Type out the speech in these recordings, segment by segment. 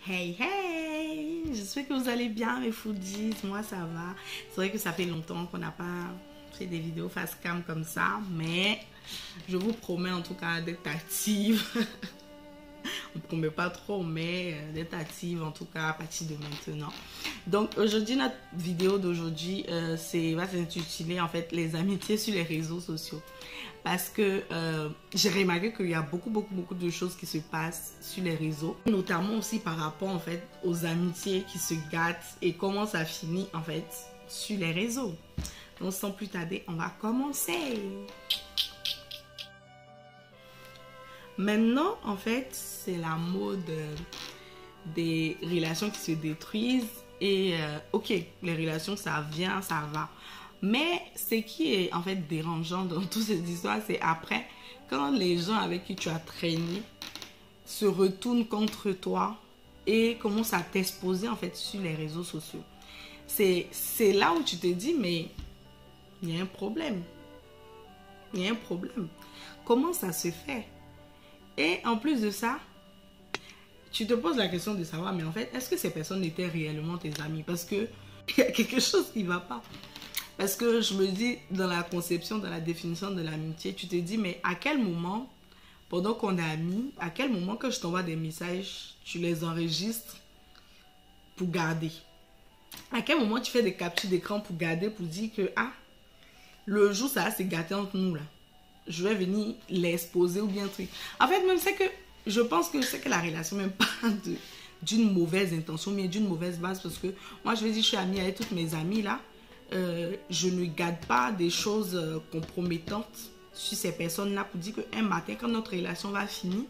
Hey hey, j'espère que vous allez bien mes foodies, moi ça va. C'est vrai que ça fait longtemps qu'on n'a pas fait des vidéos face cam comme ça, mais je vous promets en tout cas d'être active. On ne promet pas trop, mais d'être active en tout cas à partir de maintenant. Donc aujourd'hui, notre vidéo d'aujourd'hui va s'intituler en fait les amitiés sur les réseaux sociaux. Parce que j'ai remarqué qu'il y a beaucoup de choses qui se passent sur les réseaux. Notamment aussi par rapport en fait aux amitiés qui se gâtent et comment ça finit en fait sur les réseaux. Donc sans plus tarder, on va commencer. Maintenant, en fait, c'est la mode des relations qui se détruisent. Et ok, les relations, ça vient, ça va. Mais ce qui est en fait dérangeant dans toute cette histoire, c'est après, quand les gens avec qui tu as traîné se retournent contre toi et commencent à t'exposer en fait sur les réseaux sociaux. C'est là où tu te dis, mais il y a un problème. Il y a un problème. Comment ça se fait? Et en plus de ça, tu te poses la question de savoir, mais en fait, est-ce que ces personnes étaient réellement tes amis? Parce qu'il y a quelque chose qui ne va pas. Parce que je me dis, dans la conception, dans la définition de l'amitié, tu te dis, mais à quel moment, pendant qu'on est amis, à quel moment que je t'envoie des messages, tu les enregistres pour garder? À quel moment tu fais des captures d'écran pour garder, pour dire que, ah, le jour ça va se gâter entre nous là. Je vais venir l'exposer ou bien truc. En fait, même c'est que je pense que c'est que la relation même pas d'une mauvaise intention, mais d'une mauvaise base. Parce que moi, je vais dire, je suis amie avec toutes mes amies là. Je ne garde pas des choses compromettantes sur ces personnes-là pour dire qu'un matin, quand notre relation va finir,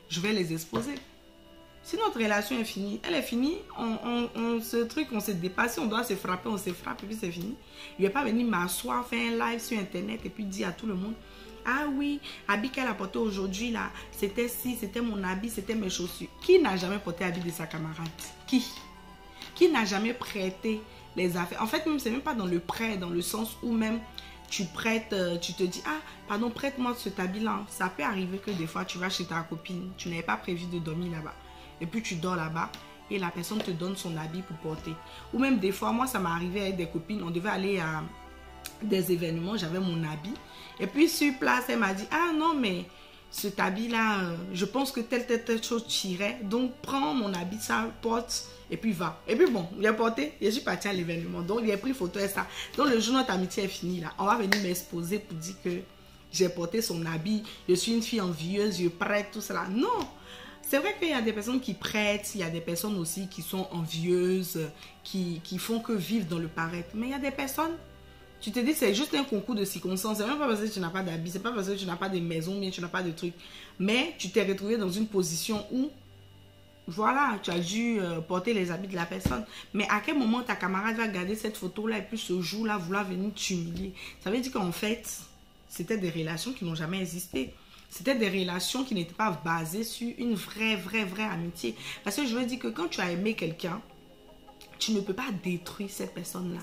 je vais les exposer. Si notre relation est finie, elle est finie, on se dépasse, on doit se frapper, on se frappe et puis c'est fini. Je ne vais pas venir m'asseoir, faire un live sur internet et puis dire à tout le monde, ah oui, habit qu'elle a porté aujourd'hui là, c'était ci, c'était mon habit, c'était mes chaussures. Qui n'a jamais porté habit de sa camarade? Qui n'a jamais prêté les affaires? En fait, même c'est même pas dans le prêt, dans le sens où même tu prêtes, tu te dis, ah, pardon, prête-moi cet habit-là. Ça peut arriver que des fois, tu vas chez ta copine, tu n'avais pas prévu de dormir là-bas. Et puis, tu dors là-bas et la personne te donne son habit pour porter. Ou même des fois, moi, ça m'est arrivé avec des copines, on devait aller à des événements, j'avais mon habit. Et puis, sur place, elle m'a dit, ah non, mais cet habit-là, je pense que telle chose tirait. Donc, prends mon habit, ça, porte, et puis va. Et puis bon, il a porté, je suis partie à l'événement. Donc, il a pris photo et ça. Donc, le jour où notre amitié est finie, là, on va venir m'exposer pour dire que j'ai porté son habit. Je suis une fille envieuse, je prête, tout cela. Non! C'est vrai qu'il y a des personnes qui prêtent, il y a des personnes aussi qui sont envieuses, qui font que vivre dans le paraître. Mais il y a des personnes, tu te dis c'est juste un concours de circonstances. C'est même pas parce que tu n'as pas d'habit, c'est pas parce que tu n'as pas de maison, mais tu n'as pas de trucs. Mais tu t'es retrouvé dans une position où, voilà, tu as dû porter les habits de la personne. Mais à quel moment ta camarade va garder cette photo-là et puis ce jour-là vouloir venir t'humilier? Ça veut dire qu'en fait, c'était des relations qui n'ont jamais existé. C'était des relations qui n'étaient pas basées sur une vraie amitié. Parce que je veux dire que quand tu as aimé quelqu'un, tu ne peux pas détruire cette personne-là.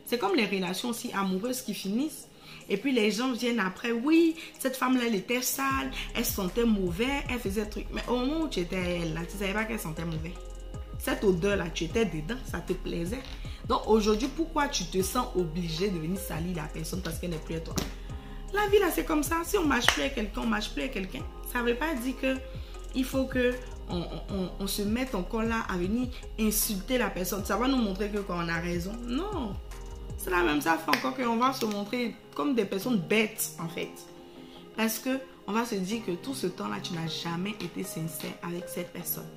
C'est comme les relations aussi amoureuses qui finissent. Et puis les gens viennent après, oui, cette femme-là, elle était sale, elle sentait mauvais, elle faisait truc. Mais au moment où tu étais elle, là, tu ne savais pas qu'elle sentait mauvais. Cette odeur-là, tu étais dedans, ça te plaisait. Donc aujourd'hui, pourquoi tu te sens obligé de venir salir la personne parce qu'elle n'est plus à toi? La vie là, c'est comme ça. Si on marche plus avec quelqu'un, on marche plus avec quelqu'un. Ça ne veut pas dire que il faut que on se mette encore là à venir insulter la personne. Ça va nous montrer que quand on a raison. Non. C'est la même ça fait encore qu'on va se montrer comme des personnes bêtes en fait. Parce que on va se dire que tout ce temps-là, tu n'as jamais été sincère avec cette personne.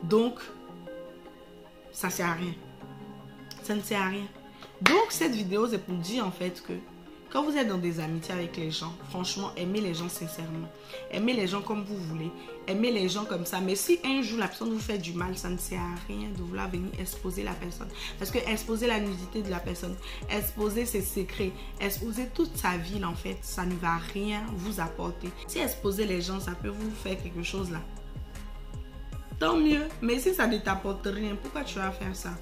Donc, ça ne sert à rien. Ça ne sert à rien. Donc, cette vidéo, c'est pour dire en fait que quand vous êtes dans des amitiés avec les gens, franchement, aimez les gens sincèrement. Aimez les gens comme vous voulez. Aimez les gens comme ça. Mais si un jour la personne vous fait du mal, ça ne sert à rien de vouloir venir exposer la personne. Parce que exposer la nudité de la personne, exposer ses secrets, exposer toute sa vie, en fait, ça ne va rien vous apporter. Si exposer les gens, ça peut vous faire quelque chose là. Tant mieux. Mais si ça ne t'apporte rien, pourquoi tu vas faire ça?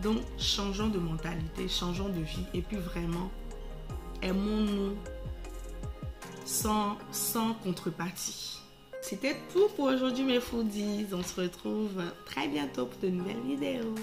Donc, changeons de mentalité, changeons de vie. Et puis vraiment, aimons-nous sans contrepartie. C'était tout pour aujourd'hui mes foodies. On se retrouve très bientôt pour de nouvelles vidéos.